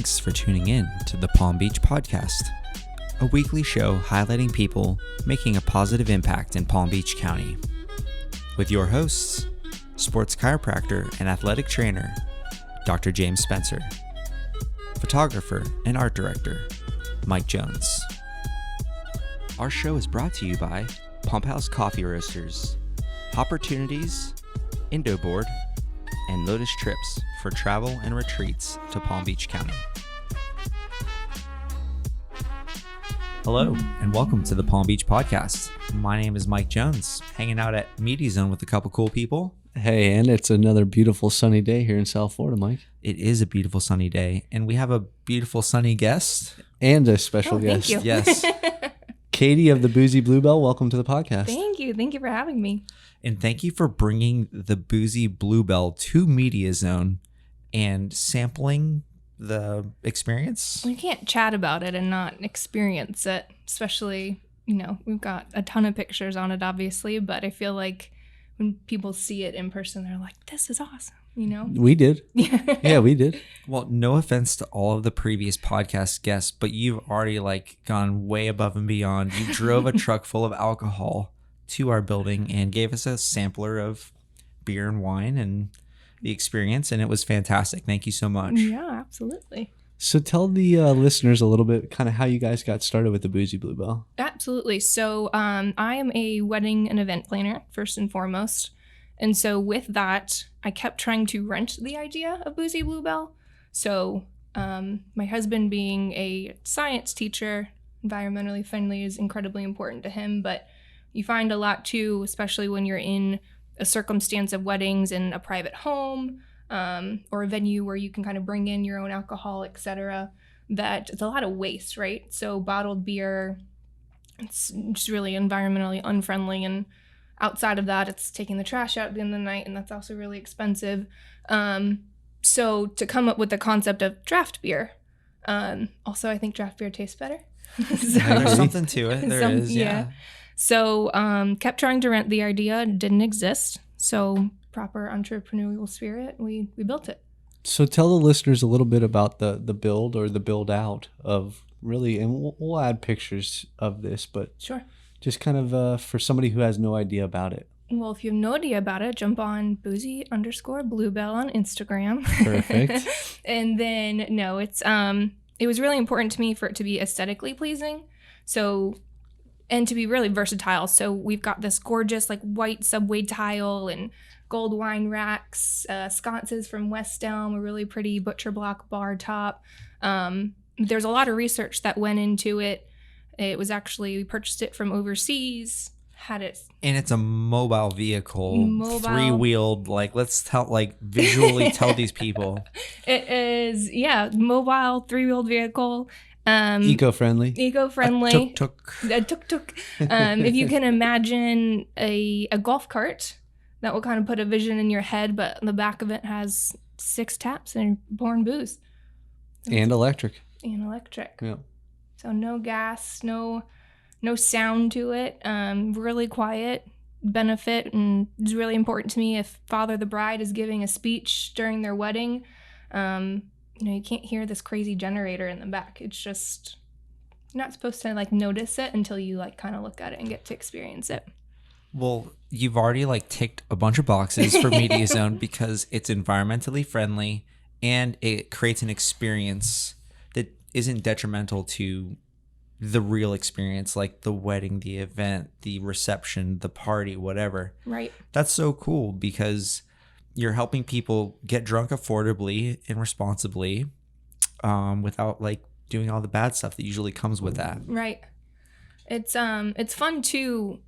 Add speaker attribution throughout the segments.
Speaker 1: Thanks for tuning in to the Palm Beach Podcast, a weekly show highlighting people making a positive impact in Palm Beach County. With your hosts, sports chiropractor and athletic trainer, Dr. James Spencer, photographer and art director, Mike Jones. Our show is brought to you by Pump House Coffee Roasters, Hopportunities, Indo Board, and Lotus Trips for travel and retreats to Palm Beach County. Hello, and welcome to the Palm Beach Podcast. My name is Mike Jones, hanging out at Media Zone with a couple cool people.
Speaker 2: Hey, and it's another beautiful sunny day here in South Florida, Mike.
Speaker 1: It is a beautiful sunny day, and we have a beautiful sunny guest.
Speaker 2: And a special guest.
Speaker 3: Thank you.
Speaker 1: Yes.
Speaker 2: Katie of the Boozie Bluebell, welcome to the podcast.
Speaker 3: Thank you. Thank you for having me.
Speaker 1: And thank you for bringing the Boozie Bluebell to Media Zone and sampling the experience.
Speaker 3: We can't chat about it and not experience it, especially, we've got a ton of pictures on it, obviously, but I feel like when people see it in person, they're like, this is awesome,
Speaker 2: We did. Yeah, we did.
Speaker 1: Well, no offense to all of the previous podcast guests, but you've already gone way above and beyond. You drove a truck full of alcohol to our building and gave us a sampler of beer and wine and the experience, and it was fantastic. Thank you so much.
Speaker 3: Yeah, absolutely.
Speaker 2: So tell the listeners a little bit kind of how you guys got started with the Boozie Bluebell.
Speaker 3: Absolutely. So I am a wedding and event planner, first and foremost. And so with that, I kept trying to rent the idea of Boozie Bluebell. So my husband being a science teacher, environmentally friendly is incredibly important to him, but you find a lot too, especially when you're in a circumstance of weddings in a private home or a venue where you can kind of bring in your own alcohol, etc., that it's a lot of waste, right? So bottled beer, it's just really environmentally unfriendly. And outside of that, it's taking the trash out at the end of the night, and that's also really expensive. So to come up with the concept of draft beer, also I think draft beer tastes better.
Speaker 1: There's something to it. There is, yeah.
Speaker 3: So kept trying to rent the idea, didn't exist. So proper entrepreneurial spirit, we built it. So
Speaker 2: tell the listeners a little bit about the build or the build out of really, and we'll add pictures of this, but
Speaker 3: sure.
Speaker 2: Just kind of for somebody who has no idea about it.
Speaker 3: Well, if you have no idea about it, jump on Boozie_Bluebell on Instagram.
Speaker 2: Perfect.
Speaker 3: And then, no, it was really important to me for it to be aesthetically pleasing. So, and to be really versatile. So we've got this gorgeous white subway tile and gold wine racks, sconces from West Elm, a really pretty butcher block bar top. There's a lot of research that went into it. It was actually, we purchased it from overseas, had it.
Speaker 1: And it's a mobile vehicle, three-wheeled, let's visually tell these people.
Speaker 3: It is, mobile, three-wheeled vehicle.
Speaker 2: Eco-friendly.
Speaker 3: A tuk-tuk. If you can imagine a golf cart, that will kind of put a vision in your head, but the back of it has 6 taps and pouring booze.
Speaker 2: And electric.
Speaker 3: Yeah. So no gas, no sound to it. Really quiet benefit, and it's really important to me if father the bride is giving a speech during their wedding. You can't hear this crazy generator in the back. It's just, you're not supposed to notice it until you kind of look at it and get to experience it.
Speaker 1: Well, you've already ticked a bunch of boxes for Media Zone because it's environmentally friendly and it creates an experience that isn't detrimental to the real experience, like the wedding, the event, the reception, the party, whatever.
Speaker 3: Right.
Speaker 1: That's so cool because you're helping people get drunk affordably and responsibly without doing all the bad stuff that usually comes with that.
Speaker 3: Right. It's fun too.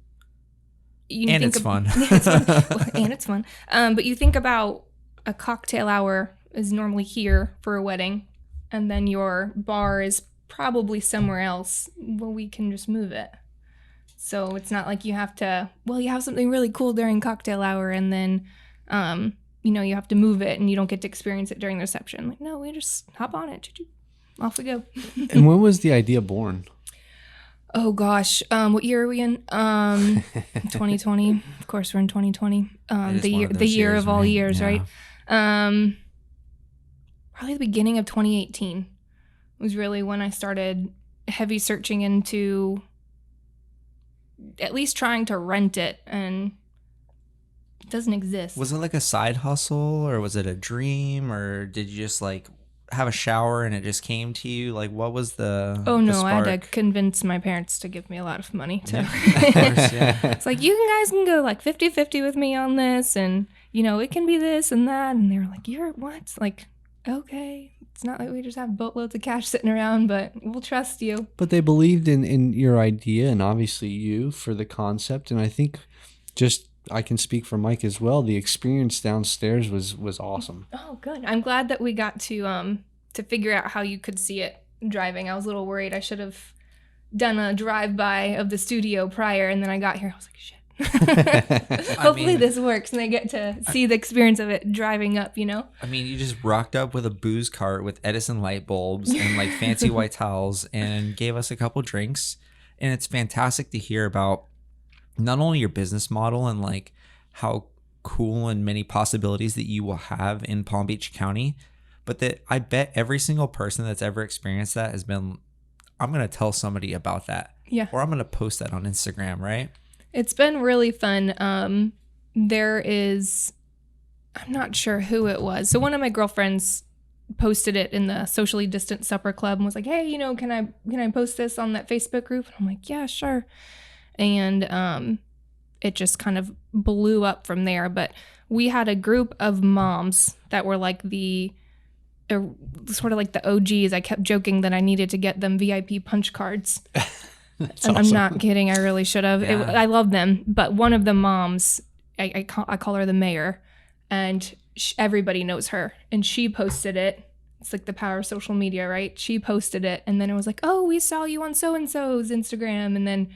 Speaker 1: It's fun.
Speaker 3: And it's fun. But you think about a cocktail hour is normally here for a wedding, and then your bar is probably somewhere else. Well, we can just move it. So it's not like you have to, you have something really cool during cocktail hour, and then, you have to move it and you don't get to experience it during the reception. No, we just hop on it. Off we go.
Speaker 2: And when was the idea born?
Speaker 3: Oh gosh, what year are we in? 2020. Of course, we're in 2020. The year of all years,
Speaker 1: yeah.
Speaker 3: right? Probably the beginning of 2018. was really when I started heavy searching into at least trying to rent it, and it doesn't exist.
Speaker 1: Was it like a side hustle, or was it a dream, or did you just like have a shower and it just came to you? Like, what was the
Speaker 3: Oh no,
Speaker 1: the
Speaker 3: I had
Speaker 1: spark?
Speaker 3: to convince my parents to give me a lot of money to
Speaker 1: Yeah, of course, yeah.
Speaker 3: It's like, you guys can go like 50-50 with me on this, and you know, it can be this and that. And they were like, you're what? Like, okay, it's not like we just have boatloads of cash sitting around, but we'll trust you.
Speaker 2: But they believed in your idea and obviously you for the concept. And I think just, I can speak for Mike as well, the experience downstairs was awesome.
Speaker 3: Oh, good. I'm glad that we got to figure out how you could see it driving. I was a little worried. I should have done a drive-by of the studio prior, and then I got here. I was like, shit. Hopefully this works, and they get to see the experience of it driving up, you know?
Speaker 1: I mean, you just rocked up with a booze cart with Edison light bulbs and like fancy white towels and gave us a couple drinks. And it's fantastic to hear about not only your business model and like how cool and many possibilities that you will have in Palm Beach County, but that I bet every single person that's ever experienced that has been, I'm going to tell somebody about that.
Speaker 3: Yeah.
Speaker 1: Or I'm going to post that on Instagram, right?
Speaker 3: It's been really fun. There is, I'm not sure who it was. So one of my girlfriends posted it in the socially distant supper club and was like, hey, you know, can I post this on that Facebook group? And I'm like, yeah, sure. And it just kind of blew up from there. But we had a group of moms that were like sort of like the OGs. I kept joking that I needed to get them VIP punch cards.
Speaker 2: Awesome.
Speaker 3: I'm not kidding. I really should have.
Speaker 1: Yeah.
Speaker 3: I love them. But one of the moms, I call her the mayor, and everybody knows her. And she posted it. It's like the power of social media, right? She posted it. And then it was like, oh, we saw you on so-and-so's Instagram. And then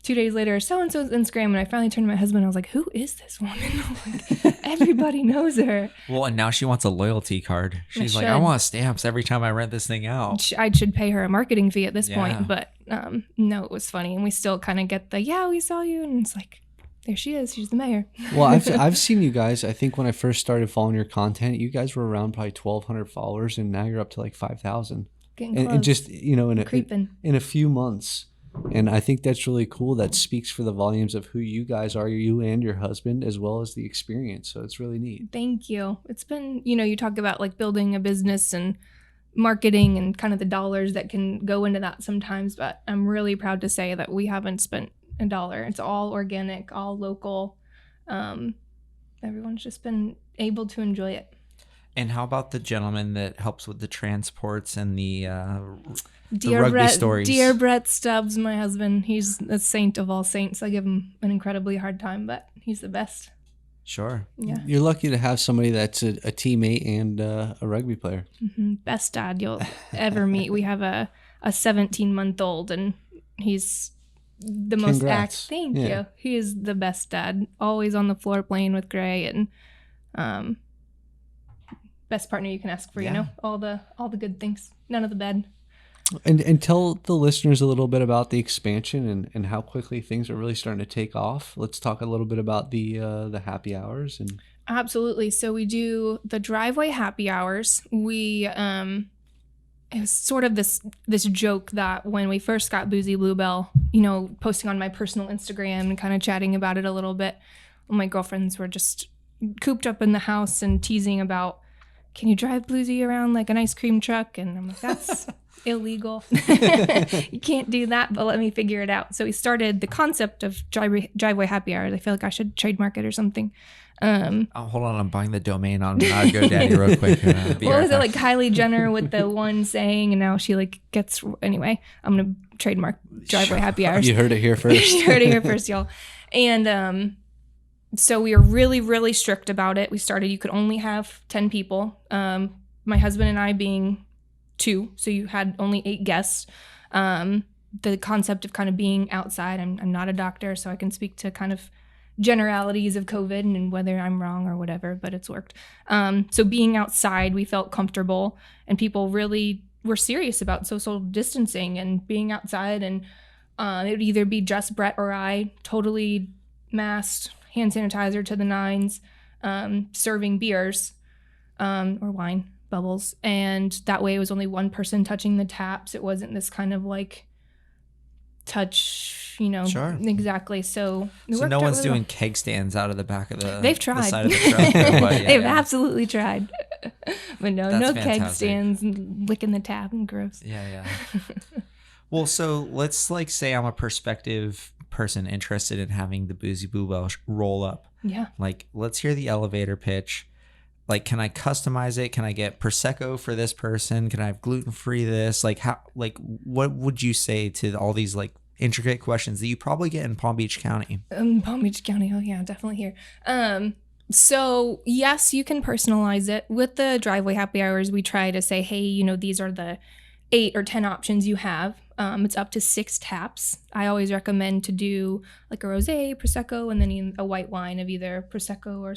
Speaker 3: 2 days later, so-and-so's Instagram. And I finally turned to my husband. I was like, who is this woman? Like, everybody knows her.
Speaker 1: Well, and now she wants a loyalty card. She's like, I want stamps every time I rent this thing out.
Speaker 3: I should pay her a marketing fee at this
Speaker 1: Yeah.
Speaker 3: point. But no, it was funny. And we still kind of get the, yeah, we saw you. And it's like, there she is. She's the mayor.
Speaker 2: Well, I've seen you guys. I think when I first started following your content, you guys were around probably 1,200 followers, and now you're up to like 5,000.
Speaker 3: Getting close.
Speaker 2: And just, you know,
Speaker 3: Creeping.
Speaker 2: in a few months. And I think that's really cool. That speaks for the volumes of who you guys are, you and your husband, as well as the experience. So it's really neat.
Speaker 3: Thank you. It's been, you know, you talk about like building a business and marketing and kind of the dollars that can go into that sometimes, but I'm really proud to say that we haven't spent a dollar. It's all organic, all local. Everyone's just been able to enjoy it.
Speaker 1: And how about the gentleman that helps with the transports and the
Speaker 3: Dear
Speaker 1: rugby
Speaker 3: Brett,
Speaker 1: stories?
Speaker 3: Dear Brett Stubbs, my husband, he's a saint of all saints. I give him an incredibly hard time, but he's the best.
Speaker 1: Sure.
Speaker 3: Yeah.
Speaker 2: You're lucky to have somebody that's a teammate and a rugby player.
Speaker 3: Mm-hmm. Best dad you'll ever meet. We have a 17-month-old, and he's the most
Speaker 2: Congrats.
Speaker 3: Thank
Speaker 2: Yeah.
Speaker 3: you. He is the best dad. Always on the floor playing with Gray, and best partner you can ask for.
Speaker 1: Yeah.
Speaker 3: You know, all the good things. None of the bad.
Speaker 2: And tell the listeners a little bit about the expansion and how quickly things are really starting to take off. Let's talk a little bit about the happy hours and.
Speaker 3: Absolutely. So we do the driveway happy hours. We it was sort of this joke that when we first got Boozie Bluebell, you know, posting on my personal Instagram and kind of chatting about it a little bit, my girlfriends were just cooped up in the house and teasing about, can you drive Boozie around like an ice cream truck? And I'm like, that's illegal. You can't do that, but let me figure it out. So we started the concept of driveway happy hours. I feel like I should trademark it or something.
Speaker 1: Oh, hold on, I'm buying the domain on GoDaddy real quick.
Speaker 3: What was it, like Kylie Jenner with the one saying, and now she like gets, anyway, I'm gonna trademark driveway happy hours.
Speaker 2: You heard it here first.
Speaker 3: You heard it here first, y'all. And so we were really, really strict about it. We started, you could only have 10 people. My husband and I being 2, so you had only 8 guests. The concept of kind of being outside, I'm not a doctor, so I can speak to kind of generalities of COVID and whether I'm wrong or whatever, but it's worked. So being outside, we felt comfortable, and people really were serious about social distancing and being outside. And it would either be just Brett or I, totally masked, hand sanitizer to the nines, serving beers or wine. bubbles. And that way it was only one person touching the taps. It wasn't this kind of like touch,
Speaker 1: Sure.
Speaker 3: Exactly. So
Speaker 1: no one's doing keg stands out of the back of
Speaker 3: They've tried.
Speaker 1: the side of the truck.
Speaker 3: They've absolutely tried. But no
Speaker 1: That's
Speaker 3: keg
Speaker 1: fantastic.
Speaker 3: stands and licking the tap and gross.
Speaker 1: Yeah. Well, so let's like say I'm a prospective person interested in having the Boozie Bluebell roll up.
Speaker 3: Yeah.
Speaker 1: Like, let's hear the elevator pitch. Like, can I customize it? Can I get Prosecco for this person? Can I have gluten-free this? Like, what would you say to all these like intricate questions that you probably get in Palm Beach County?
Speaker 3: Palm Beach County. Oh yeah, definitely here. So yes, you can personalize it. With the driveway happy hours, we try to say, hey, these are the 8 or 10 options you have. It's up to 6 taps. I always recommend to do like a rosé, prosecco, and then a white wine of either prosecco or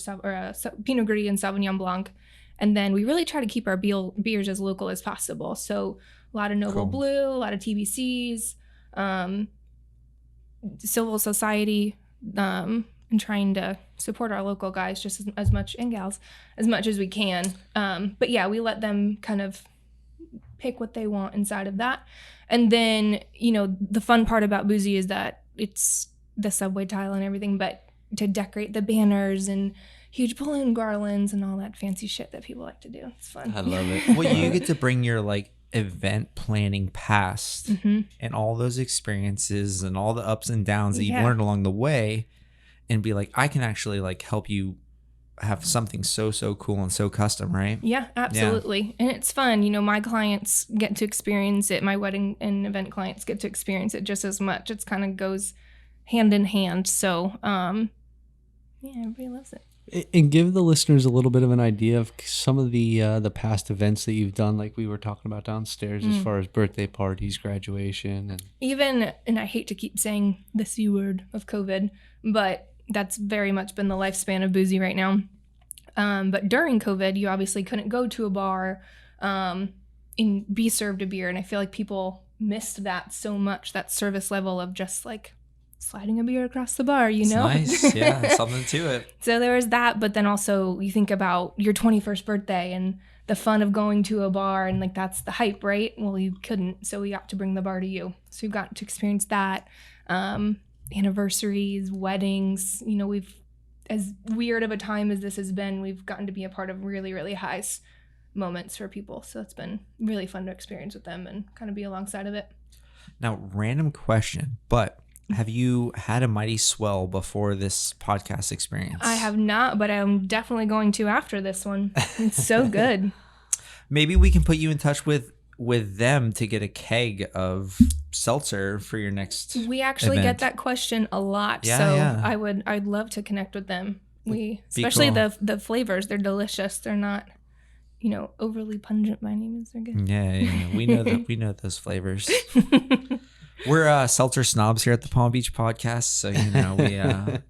Speaker 3: Pinot Gris and Sauvignon Blanc. And then we really try to keep our beers as local as possible. So a lot of Noble Blue, a lot of TBCs, Civil Society, and trying to support our local guys just as much, and gals, as much as we can. But yeah, we let them kind of pick what they want inside of that. And then, the fun part about Boozie is that it's the subway tile and everything, but to decorate the banners and huge balloon garlands and all that fancy shit that people like to do. It's fun.
Speaker 2: I love it.
Speaker 1: Well, you get to bring your like event planning past and all those experiences and all the ups and downs that you've learned along the way, and be like, I can actually like help you have something so cool and so custom, right?
Speaker 3: Yeah, absolutely. And it's fun. My clients get to experience it. My wedding and event clients get to experience it just as much. It's kind of goes hand in hand. So, everybody loves it.
Speaker 2: And give the listeners a little bit of an idea of some of the past events that you've done, like we were talking about downstairs, as far as birthday parties, graduation,
Speaker 3: and I hate to keep saying the C word of COVID, but that's very much been the lifespan of Boozie right now. But during COVID, you obviously couldn't go to a bar and be served a beer. And I feel like people missed that so much, that service level of just like sliding a beer across the bar,
Speaker 1: It's nice. Yeah, something to it.
Speaker 3: So there was that. But then also you think about your 21st birthday and the fun of going to a bar, and like that's the hype, right? Well, you couldn't. So we got to bring the bar to you. So you've got to experience that. Anniversaries, weddings, we've, as weird of a time as this has been, we've gotten to be a part of really, really high moments for people. So it's been really fun to experience with them and kind of be alongside of it.
Speaker 1: Now, random question, but have you had a mighty swell before this podcast experience?
Speaker 3: I have not, but I'm definitely going to after this one. It's so good.
Speaker 1: Maybe we can put you in touch with them to get a keg of seltzer for your next
Speaker 3: We actually
Speaker 1: event.
Speaker 3: get that question a lot.
Speaker 1: Yeah,
Speaker 3: so
Speaker 1: yeah.
Speaker 3: I'd love to connect with them. Especially
Speaker 1: cool.
Speaker 3: the flavors, they're delicious. They're not, overly pungent by any means. They're good.
Speaker 1: Yeah. We know that. We know those flavors. We're seltzer snobs here at the Palm Beach Podcast, so we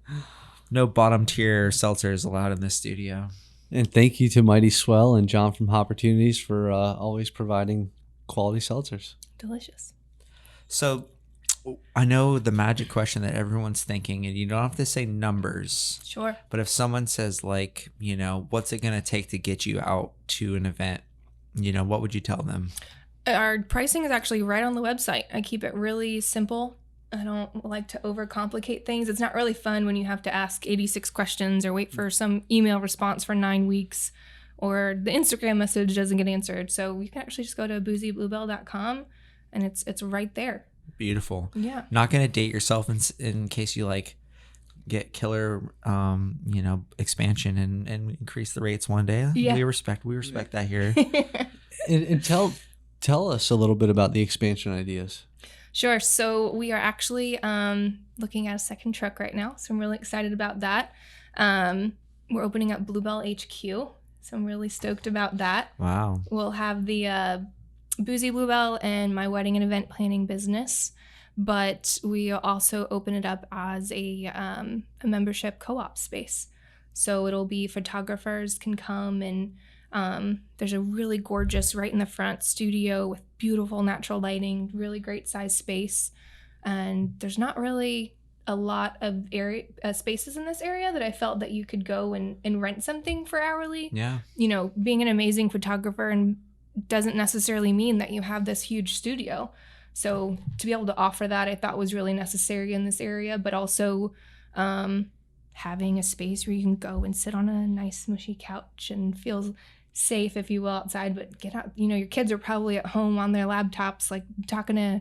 Speaker 1: no bottom tier seltzers allowed in this studio.
Speaker 2: And thank you to Mighty Swell and John from Hopportunities for always providing quality seltzers.
Speaker 3: Delicious.
Speaker 1: So I know the magic question that everyone's thinking, and you don't have to say numbers.
Speaker 3: Sure.
Speaker 1: But if someone says like, what's it going to take to get you out to an event? What would you tell them?
Speaker 3: Our pricing is actually right on the website. I keep it really simple. I don't like to overcomplicate things. It's not really fun when you have to ask 86 questions or wait for some email response for 9 weeks, or the Instagram message doesn't get answered. So you can actually just go to booziebluebell.com and it's right there.
Speaker 1: Beautiful.
Speaker 3: Yeah.
Speaker 1: Not going to date yourself in case you like get killer, expansion and increase the rates one day.
Speaker 3: Yeah.
Speaker 1: We respect that here.
Speaker 2: And tell us a little bit about the expansion ideas.
Speaker 3: Sure. So we are actually looking at a second truck right now. So I'm really excited about that. We're opening up Bluebell HQ. So I'm really stoked about that.
Speaker 1: Wow.
Speaker 3: We'll have the Boozie Bluebell and my wedding and event planning business. But we also open it up as a membership co-op space. So it'll be photographers can come, and there's a really gorgeous right in the front studio with beautiful natural lighting, really great size space. And there's not really a lot of area spaces in this area that I felt that you could go and rent something for hourly.
Speaker 1: Yeah.
Speaker 3: You know, being an amazing photographer and doesn't necessarily mean that you have this huge studio. So to be able to offer that, I thought was really necessary in this area, but also having a space where you can go and sit on a nice mushy couch and feel safe, if you will, outside, but get out. You know, your kids are probably at home on their laptops, like talking to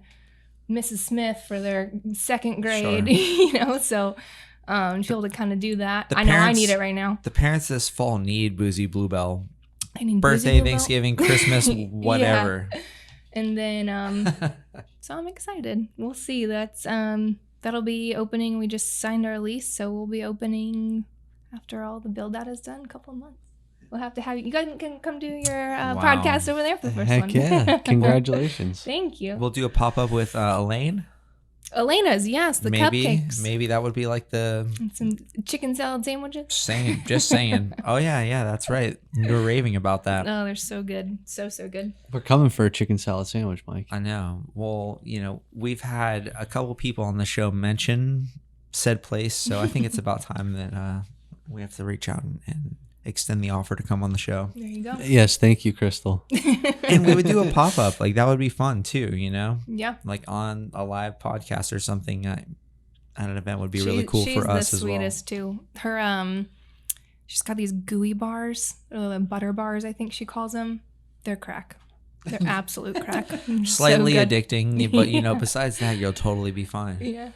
Speaker 3: Mrs. Smith for their second grade,
Speaker 1: Sure.
Speaker 3: you know, so to be able to kind of do that.
Speaker 1: The
Speaker 3: I know I
Speaker 1: parents-
Speaker 3: need it right now.
Speaker 1: The parents this fall need Boozie Bluebell.
Speaker 3: I need
Speaker 1: Birthday,
Speaker 3: Boozie Bluebell.
Speaker 1: Thanksgiving, Christmas, whatever.
Speaker 3: Yeah. And then, so I'm excited. We'll see. That'll be opening. We just signed our lease, so we'll be opening after all the build out is done, a couple of months. We'll have to have you guys can come do your
Speaker 1: Wow.
Speaker 3: podcast over there for the first
Speaker 2: Heck
Speaker 3: one.
Speaker 2: yeah. Congratulations.
Speaker 3: Thank you.
Speaker 1: We'll do a pop-up with Elaine.
Speaker 3: Elena's, yes, the cupcakes.
Speaker 1: Maybe that would be like the
Speaker 3: And some chicken salad sandwiches.
Speaker 1: just saying. Oh yeah, that's right. You were raving about that.
Speaker 3: Oh, they're so good. So good.
Speaker 2: We're coming for a chicken salad sandwich, Mike.
Speaker 1: I know. Well, you know, we've had a couple people on the show mention said place, so I think it's about time that we have to reach out and extend the offer to come on the show.
Speaker 3: There you go.
Speaker 2: Yes, thank you, Crystal.
Speaker 1: And we would do a pop-up. Like, that would be fun too, you know?
Speaker 3: Yeah.
Speaker 1: Like on a live podcast or something at an event would be really cool for us as well.
Speaker 3: She's the sweetest too. Her she's got these gooey bars, or butter bars, I think she calls them. They're crack. They're absolute crack.
Speaker 1: Slightly
Speaker 3: So good.
Speaker 1: addicting, but you know,
Speaker 3: Yeah.
Speaker 1: besides that, you'll totally be fine.
Speaker 3: Yeah.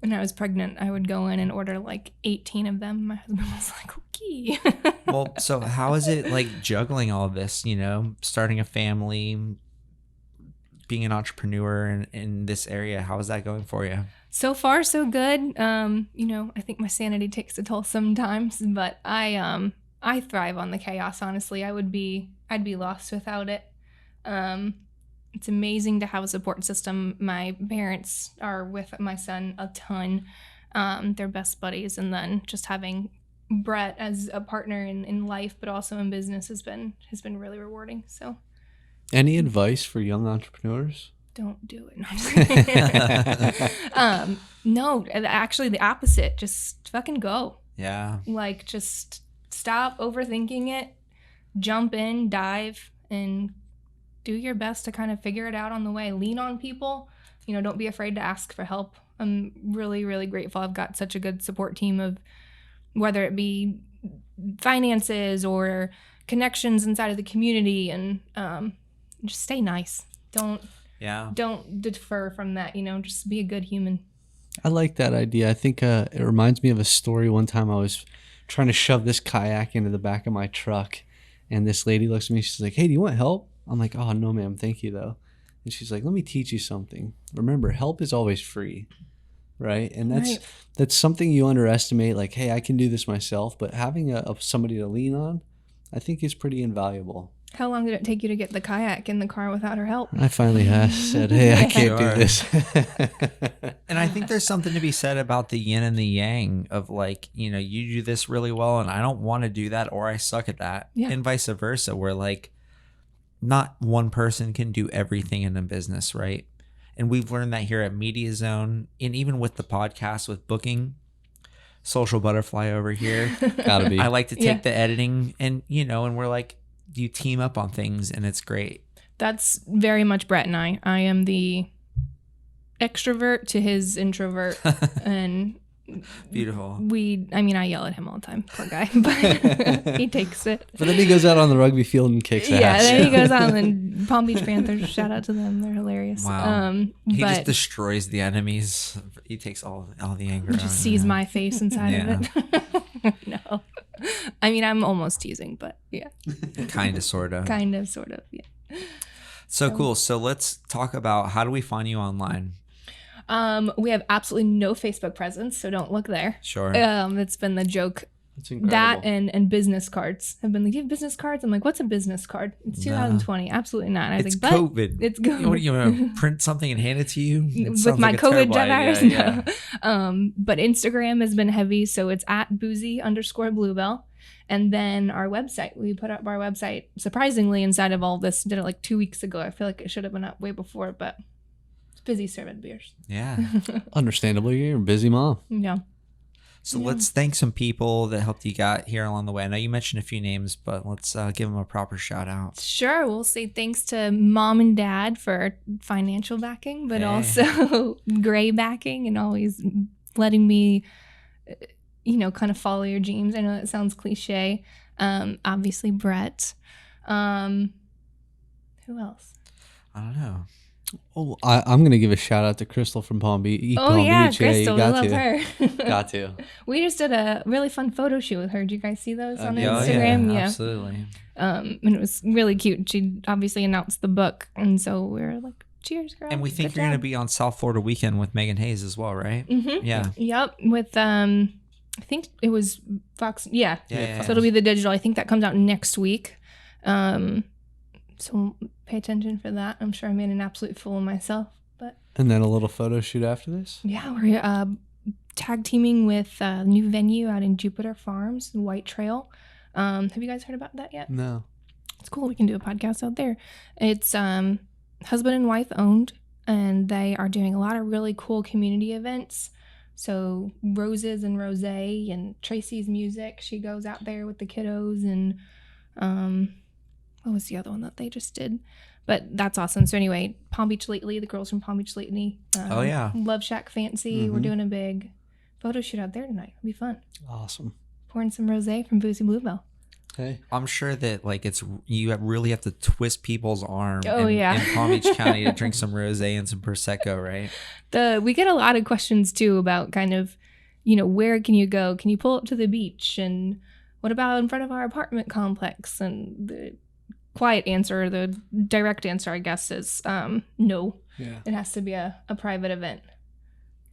Speaker 3: When I was pregnant, I would go in and order like 18 of them. My husband was like, okay.
Speaker 1: Well, so how is it like juggling all of this, you know, starting a family, being an entrepreneur in this area? How is that going for you?
Speaker 3: So far, so good. You know, I think my sanity takes a toll sometimes, but I thrive on the chaos, honestly. I'd be lost without it. It's amazing to have a support system. My parents are with my son a ton. They're best buddies. And then just having Brett as a partner in life, but also in business has been really rewarding. So
Speaker 2: Any advice for young entrepreneurs?
Speaker 3: don't do it. No, I'm just kidding. No, actually the opposite. Just fucking go.
Speaker 1: Yeah.
Speaker 3: Like, just stop overthinking it. Jump in, dive, and do your best to kind of figure it out on the way. Lean on people. You know, don't be afraid to ask for help. I'm really, really grateful. I've got such a good support team of whether it be finances or connections inside of the community, and just stay nice. Don't defer from that, you know, just be a good human.
Speaker 2: I like that idea. I think it reminds me of a story. One time I was trying to shove this kayak into the back of my truck, and this lady looks at me. She's like, "Hey, do you want help?" I'm like, "Oh, no, ma'am. Thank you, though." And she's like, "Let me teach you something. Remember, help is always free." Right? And that's something you underestimate. Like, hey, I can do this myself. But having somebody to lean on, I think is pretty invaluable.
Speaker 3: How long did it take you to get the kayak in the car without her help?
Speaker 2: I finally said, hey, I can't
Speaker 1: Sure.
Speaker 2: do this.
Speaker 1: And I think there's something to be said about the yin and the yang of, like, you know, you do this really well and I don't want to do that, or I suck at that.
Speaker 3: Yeah.
Speaker 1: And vice versa, where like not one person can do everything in a business, right? And we've learned that here at Media Zone, and even with the podcast, with booking, social butterfly over here.
Speaker 2: Gotta be.
Speaker 1: I like to take
Speaker 3: Yeah.
Speaker 1: the editing and, you know, and we're like, you team up on things and it's great.
Speaker 3: That's very much Brett and I. I am the extrovert to his introvert. And
Speaker 1: Beautiful.
Speaker 3: I yell at him all the time, poor guy, but he takes it.
Speaker 2: But then he goes out on the rugby field and kicks
Speaker 3: Yeah,
Speaker 2: ass.
Speaker 3: then he goes on and Palm Beach Panthers, shout out to them. They're hilarious.
Speaker 1: Wow. He
Speaker 3: but
Speaker 1: just destroys the enemies. He takes all the anger out.
Speaker 3: just sees my face inside
Speaker 1: Yeah.
Speaker 3: of it. No. I mean, I'm almost teasing, but yeah,
Speaker 1: Kind of, sort of.
Speaker 3: kind of, sort of, yeah.
Speaker 1: So cool. So let's talk about, how do we find you online?
Speaker 3: We have absolutely no Facebook presence, so don't look there.
Speaker 1: Sure.
Speaker 3: It's been the joke.
Speaker 2: That's incredible.
Speaker 3: That and business cards have been like, do you have business cards? I'm like, what's a business card? It's 2020. Absolutely not. I was
Speaker 1: It's
Speaker 3: like, but
Speaker 1: COVID.
Speaker 3: it's
Speaker 1: You
Speaker 3: COVID.
Speaker 1: want to print something and hand it to you? It
Speaker 3: With
Speaker 1: sounds
Speaker 3: my
Speaker 1: like a
Speaker 3: COVID
Speaker 1: terrible
Speaker 3: virus.
Speaker 1: idea, yeah.
Speaker 3: No. But Instagram has been heavy, so it's at Boozie_Bluebell. And then our website, we put up our website surprisingly inside of all this. Did it like 2 weeks ago. I feel like it should have been up way before, but busy serving beers.
Speaker 1: Yeah.
Speaker 2: Understandably, you're a busy mom.
Speaker 3: Yeah.
Speaker 1: So let's thank some people that helped you get here along the way. I know you mentioned a few names, but let's give them a proper shout out.
Speaker 3: Sure. We'll say thanks to mom and dad for financial backing, but
Speaker 1: Hey.
Speaker 3: also gray backing and always letting me, kind of follow your dreams. I know that sounds cliche. Obviously, Brett. Who else?
Speaker 1: I don't know.
Speaker 2: Oh, I'm going to give a shout out to Crystal from Palm Beach.
Speaker 3: Oh, yeah,
Speaker 2: Beach.
Speaker 3: Crystal.
Speaker 2: Yeah,
Speaker 3: We love her.
Speaker 2: Got to.
Speaker 3: We just did a really fun photo shoot with her. Did you guys see those on
Speaker 2: Yeah,
Speaker 3: Instagram?
Speaker 1: Yeah, absolutely.
Speaker 3: And it was really cute. She obviously announced the book, and so we were like, "Cheers, girl!"
Speaker 1: And we think
Speaker 3: Good
Speaker 1: you're going to
Speaker 3: job.
Speaker 1: be on South Florida weekend with Megan Hayes as well, right?
Speaker 3: Mm-hmm.
Speaker 1: Yeah.
Speaker 3: Yep. With I think it was Fox. Yeah.
Speaker 1: Yeah.
Speaker 3: So it'll be the digital. I think that comes out next week. So pay attention for that. I'm sure I made an absolute fool of myself, but
Speaker 2: And then a little photo shoot after this?
Speaker 3: yeah, we're tag teaming with a new venue out in Jupiter Farms, White Trail. Have you guys heard about that yet?
Speaker 2: No.
Speaker 3: It's cool. We can do a podcast out there. It's husband and wife owned, and they are doing a lot of really cool community events. So Roses and Rosé and Tracy's music. She goes out there with the kiddos, and what was the other one that they just did? But that's awesome. So anyway, Palm Beach Lately, the girls from Palm Beach Lately.
Speaker 1: Oh, yeah.
Speaker 3: Love Shack Fancy. We're doing a big photo shoot out there tonight. It'll be fun.
Speaker 2: Awesome.
Speaker 3: Pouring some rosé from Boozie Bluebell.
Speaker 2: Hey.
Speaker 1: I'm sure that you really have to twist people's arm
Speaker 3: yeah.
Speaker 1: in Palm Beach County to drink some rosé and some Prosecco, right?
Speaker 3: We get a lot of questions too about kind of, where can you go? Can you pull up to the beach? And what about in front of our apartment complex? And the quiet answer, the direct answer, I guess, is no.
Speaker 2: Yeah.
Speaker 3: It has to be a private event.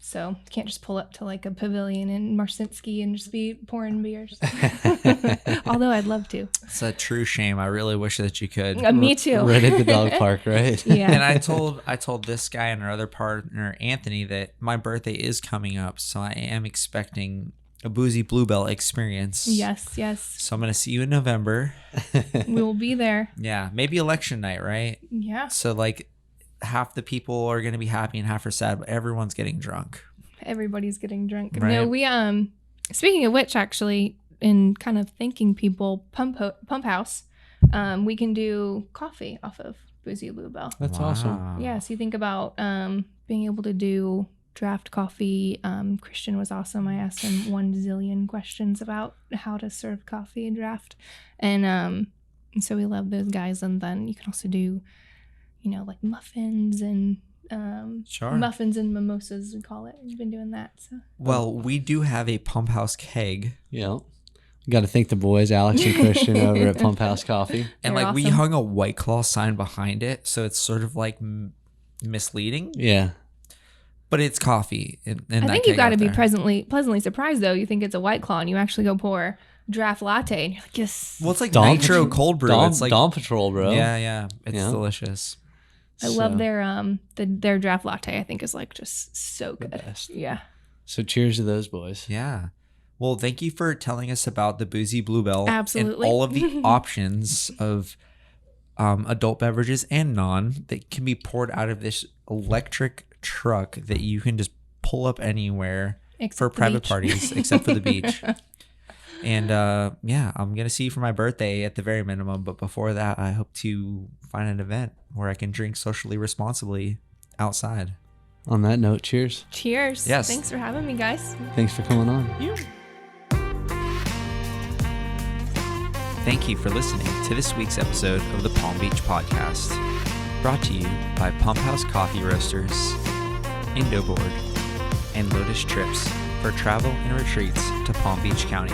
Speaker 3: So you can't just pull up to like a pavilion in Marcinski and just be pouring beers. Although I'd love to.
Speaker 1: It's a true shame. I really wish that you could.
Speaker 3: Me too.
Speaker 2: Right at the dog park, right?
Speaker 3: Yeah.
Speaker 1: And I told this guy and our other partner, Anthony, that my birthday is coming up. So I am expecting a Boozie Bluebell experience.
Speaker 3: Yes.
Speaker 1: So I'm going to see you in November.
Speaker 3: We will be there.
Speaker 1: Yeah. Maybe election night, right?
Speaker 3: Yeah.
Speaker 1: So like half the people are going to be happy and half are sad, but everyone's getting drunk.
Speaker 3: Everybody's getting drunk.
Speaker 1: Right.
Speaker 3: No, we speaking of which, actually, in kind of thanking people, Pump House, we can do coffee off of Boozie Bluebell.
Speaker 2: That's awesome.
Speaker 3: Yeah, so you think about being able to do draft coffee. Christian was awesome. I asked him 1 zillion questions about how to serve coffee and draft, and so we love those guys. And then you can also do, like muffins and
Speaker 1: Sure.
Speaker 3: muffins and mimosas, we call it. We've been doing that. So
Speaker 1: Well, we do have a Pump House keg.
Speaker 2: Yeah. Got to thank the boys, Alex and Christian, over at Pump House Coffee.
Speaker 1: And
Speaker 3: They're
Speaker 1: like we
Speaker 3: awesome.
Speaker 1: hung a White Claw sign behind it, so it's sort of like misleading,
Speaker 2: Yeah.
Speaker 1: but it's coffee.
Speaker 3: I think you've got to be pleasantly surprised, though. You think it's a White Claw, and you actually go pour draft latte, and you're like, yes.
Speaker 1: Well, it's like
Speaker 2: Dawn
Speaker 1: nitro
Speaker 2: Patrol-
Speaker 1: cold brew.
Speaker 2: Dawn,
Speaker 1: It's like
Speaker 2: Dawn Patrol, bro.
Speaker 1: yeah, it's
Speaker 2: Yeah.
Speaker 1: delicious.
Speaker 3: I love their draft latte. I think is like just so
Speaker 2: The
Speaker 3: good.
Speaker 2: best.
Speaker 3: Yeah.
Speaker 2: So cheers to those boys.
Speaker 1: Yeah. Well, thank you for telling us about the Boozie Bluebell
Speaker 3: Absolutely.
Speaker 1: and all of the options of adult beverages and non that can be poured out of this electric truck that you can just pull up anywhere
Speaker 3: Except
Speaker 1: for
Speaker 3: the
Speaker 1: private
Speaker 3: beach.
Speaker 1: parties, except for the beach. And yeah, I'm going to see you for my birthday at the very minimum. But before that, I hope to find an event where I can drink socially responsibly outside.
Speaker 2: On that note, cheers.
Speaker 3: Cheers.
Speaker 1: Yes.
Speaker 3: Thanks for having me, guys.
Speaker 2: Thanks for coming on.
Speaker 1: Thank you for listening to this week's episode of the Palm Beach Podcast, brought to you by Pump House Coffee Roasters, Indo Board, and Lotus Trips for travel and retreats to Palm Beach County.